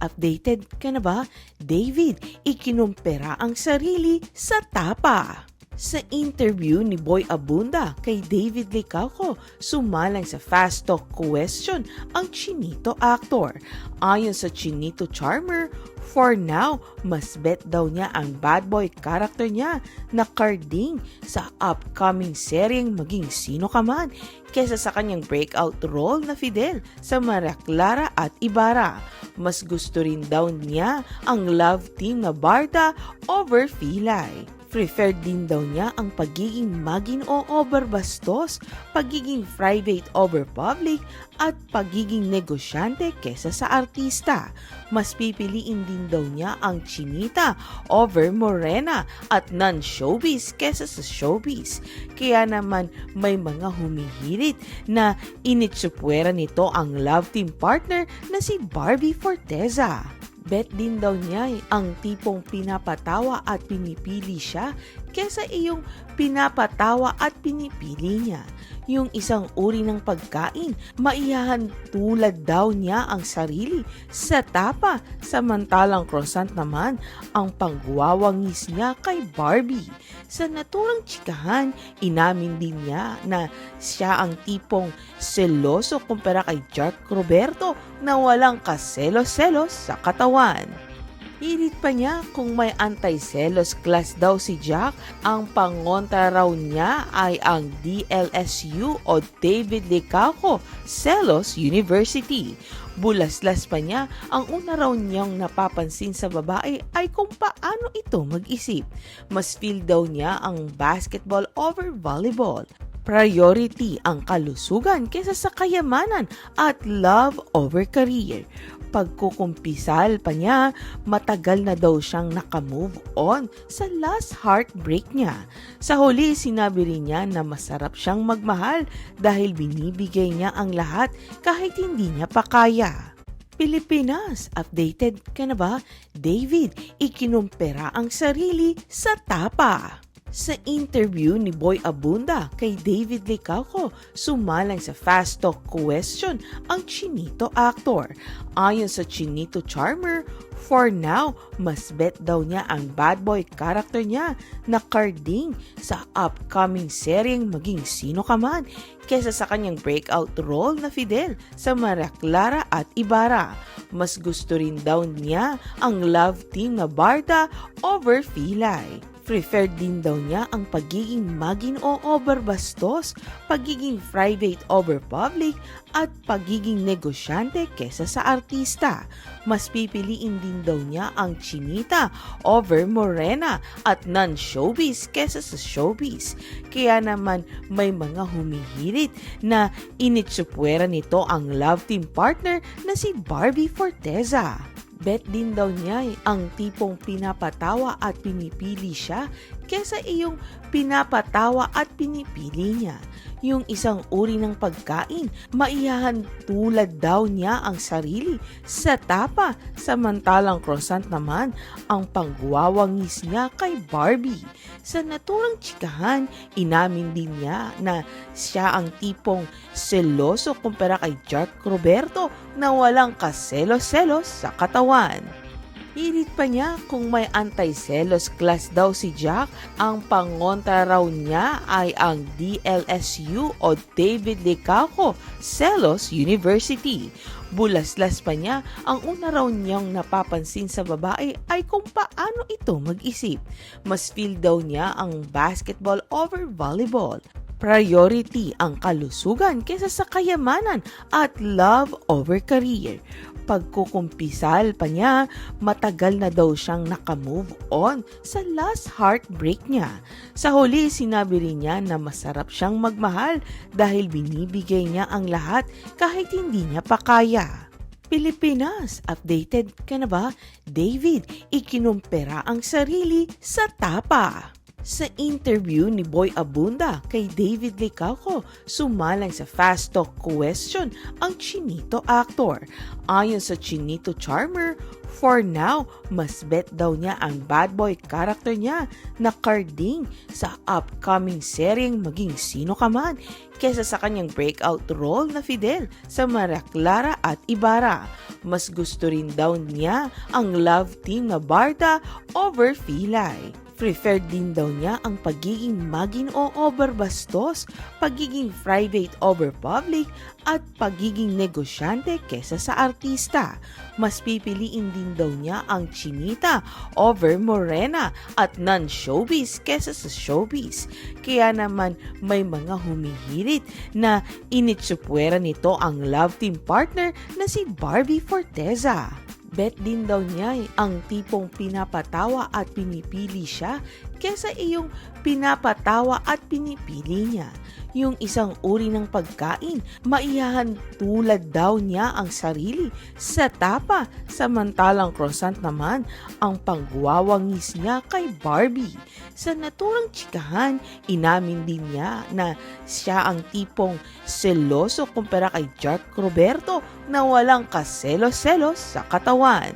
Updated ka na ba? David, ikinumpera ang sarili sa tapa. Sa interview ni Boy Abunda kay David Licauco, sumalang sa Fast Talk question ang Chinito actor. Ayon sa Chinito Charmer, for now, mas bet daw niya ang bad boy character niya na Carding sa upcoming seryeng Maging Sino Ka Man kesa sa kanyang breakout role na Fidel sa Maria Clara at Ibarra. Mas gusto rin daw niya ang love team na Barda over Filay. Preferred din daw niya ang pagiging magino over bastos, pagiging private over public, at pagiging negosyante kesa sa artista. Mas pipiliin din daw niya ang chinita over morena at non-showbiz kesa sa showbiz. Kaya naman may mga humihirit na initsupwera nito ang love team partner na si Barbie Forteza. Bet din daw niya ang tipong pinapatawa at pinipili siya kesa iyong pinapatawa at pinipili niya. Yung isang uri ng pagkain, maiyahan tulad daw niya ang sarili sa tapa, samantalang croissant naman ang pangguwawangis niya kay Barbie. Sa naturang tsikahan, inamin din niya na siya ang tipong seloso kumpara kay Jack Roberto na walang kaselos-selos sa katawan. Hirit pa niya kung may anti-selos class daw si Jack, ang pangontra raw niya ay ang DLSU o David Licauco Selos University. Bulaslas pa niya, ang una raw niyang napapansin sa babae ay kung paano ito mag-isip. Mas feel daw niya ang basketball over volleyball. Priority ang kalusugan kesa sa kayamanan at love over career. Pagkukumpisal pa niya, matagal na daw siyang nakamove on sa last heartbreak niya. Sa huli, sinabi rin niya na masarap siyang magmahal dahil binibigay niya ang lahat kahit hindi niya pa kaya. Pilipinas, updated ka na ba? David, ikinumpera ang sarili sa tapa. Sa interview ni Boy Abunda kay David Licauco, sumalang sa Fast Talk question ang Chinito actor. Ayon sa Chinito Charmer, for now, mas bet daw niya ang bad boy character niya na Carding sa upcoming seryeng Maging Sino Ka Man kesa sa kanyang breakout role na Fidel sa Maria Clara at Ibarra. Mas gusto rin daw niya ang love team na Barda over Filay. Preferred din daw niya ang pagiging magino over bastos, pagiging private over public, at pagiging negosyante kesa sa artista. Mas pipiliin din daw niya ang chinita over morena at non-showbiz kesa sa showbiz. Kaya naman may mga humihirit na initsupwera nito ang love team partner na si Barbie Forteza. Bet din daw niya ang tipong pinapatawa at pinipili siya kesa iyong pinapatawa at pinipili niya. Yung isang uri ng pagkain, maiyahan tulad daw niya ang sarili sa tapa, samantalang croissant naman ang pangguwawangis niya kay Barbie. Sa naturang tsikahan, inamin din niya na siya ang tipong seloso kumpara kay Jack Roberto na walang kaselos-selos sa katawan. Hirit pa niya kung may anti-selos class daw si Jack, ang pangontra raw niya ay ang DLSU o David Licauco Selos University. Bulaslas pa niya, ang una raw niyang napapansin sa babae ay kung paano ito mag-isip. Mas feel daw niya ang basketball over volleyball. Priority ang kalusugan kesa sa kayamanan at love over career. Pagkukumpisal pa niya, matagal na daw siyang nakamove on sa last heartbreak niya. Sa huli, sinabi rin niya na masarap siyang magmahal dahil binibigay niya ang lahat kahit hindi niya pa kaya. Pilipinas, updated ka na ba? David, ikinumpera ang sarili sa tapa. Sa interview ni Boy Abunda kay David Licauco, sumalang sa Fast Talk question ang Chinito actor. Ayon sa Chinito Charmer, For now, mas bet daw niya ang bad boy character niya na Carding sa upcoming seryeng Maging Sino Ka Man kesa sa kanyang breakout role na Fidel sa Maria Clara at Ibarra. Mas gusto rin daw niya ang love team na Barda over Filay. Preferred din daw niya ang pagiging maging o over bastos, pagiging private over public, at pagiging negosyante kesa sa artista. Mas pipiliin din daw niya ang chinita over morena at non-showbiz kesa sa showbiz. Kaya naman may mga humihirit na initsupwera nito ang love team partner na si Barbie Forteza. Bet din daw niya ang tipong pinapatawa at pinipili siya kesa iyong pinapatawa at pinipili niya. Yung isang uri ng pagkain, maiyahan tulad daw niya ang sarili sa tapa, samantalang croissant naman ang pangwawangis niya kay Barbie. Sa naturang tsikahan, inamin din niya na siya ang tipong seloso kumpara kay Jack Roberto na walang kaselos-selos sa katawan.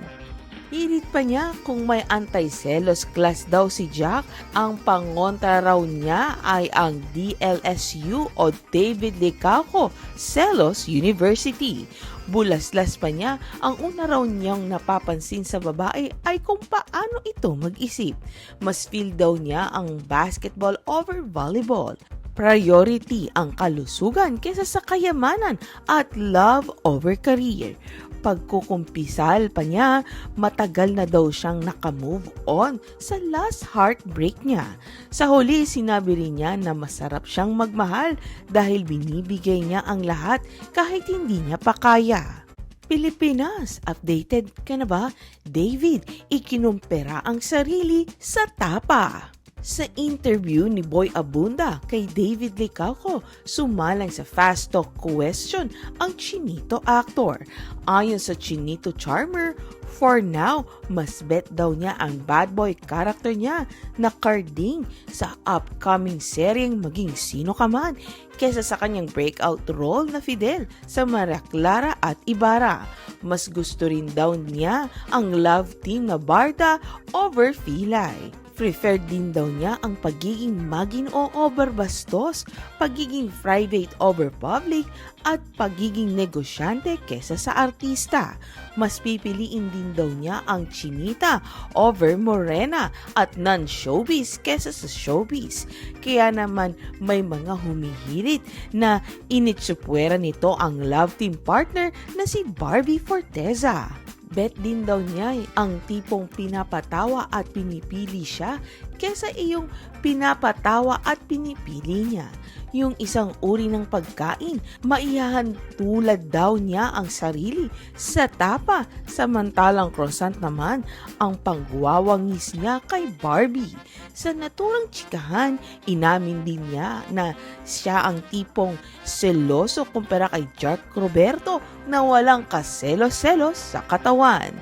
Hirit pa niya kung may anti-selos class daw si Jack, ang pangontra raw niya ay ang DLSU o David Licauco Selos University. Bulaslas pa niya, ang una raw niyang napapansin sa babae ay kung paano ito mag-isip. Mas feel daw niya ang basketball over volleyball. Priority ang kalusugan kesa sa kayamanan at love over career. Pagkukumpisal pa niya, matagal na daw siyang nakamove on sa last heartbreak niya. Sa huli, sinabi rin niya na masarap siyang magmahal dahil binibigay niya ang lahat kahit hindi niya pa kaya. Pilipinas, updated ka na ba? David, ikinumpera ang sarili sa tapa. Sa interview ni Boy Abunda kay David Licauco, sumalang sa fast talk question ang Chinito actor. Ayon sa Chinito Charmer, for now, mas bet daw niya ang bad boy character niya na Carding sa upcoming seryeng Maging Sino Ka Man kesa sa kanyang breakout role na Fidel sa Maria Clara at Ibarra. Mas gusto rin daw niya ang love team na Barda over Filay. Preferred din daw niya ang pagiging maging o over bastos, pagiging private over public, at pagiging negosyante kesa sa artista. Mas pipiliin din daw niya ang chinita over morena at non-showbiz kesa sa showbiz. Kaya naman may mga humihirit na initsupwera nito ang love team partner na si Barbie Forteza. Bet din daw niya ang tipong pinapatawa at pinipili siya kesa iyong pinapatawa at pinipili niya. Yung isang uri ng pagkain, maiyahan tulad daw niya ang sarili sa tapa, samantalang croissant naman ang pangwawangis niya kay Barbie. Sa naturang tsikahan, inamin din niya na siya ang tipong seloso kumpara kay Jack Roberto na walang kaselos-selos sa katawan.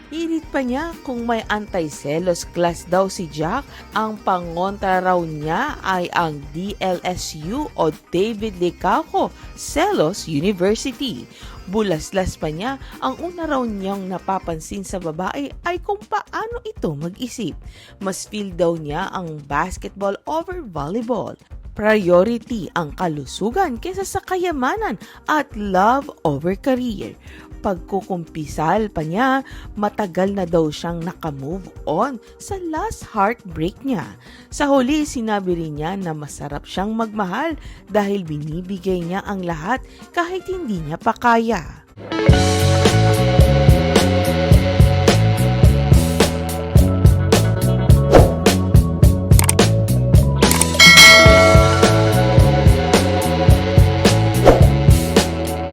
Hirit pa niya kung may anti-selos class daw si Jack, ang pangontra raw niya ay ang DLSU o David Licauco Selos University. Bulaslas pa niya, ang una raw niyang napapansin sa babae ay kung paano ito mag-isip. Mas feel daw niya ang basketball over volleyball. Priority ang kalusugan kesa sa kayamanan at love over career. Pagkukumpisal pa niya, matagal na daw siyang nakamove on sa last heartbreak niya. Sa huli, sinabi rin niya na masarap siyang magmahal dahil binibigay niya ang lahat kahit hindi niya pa kaya.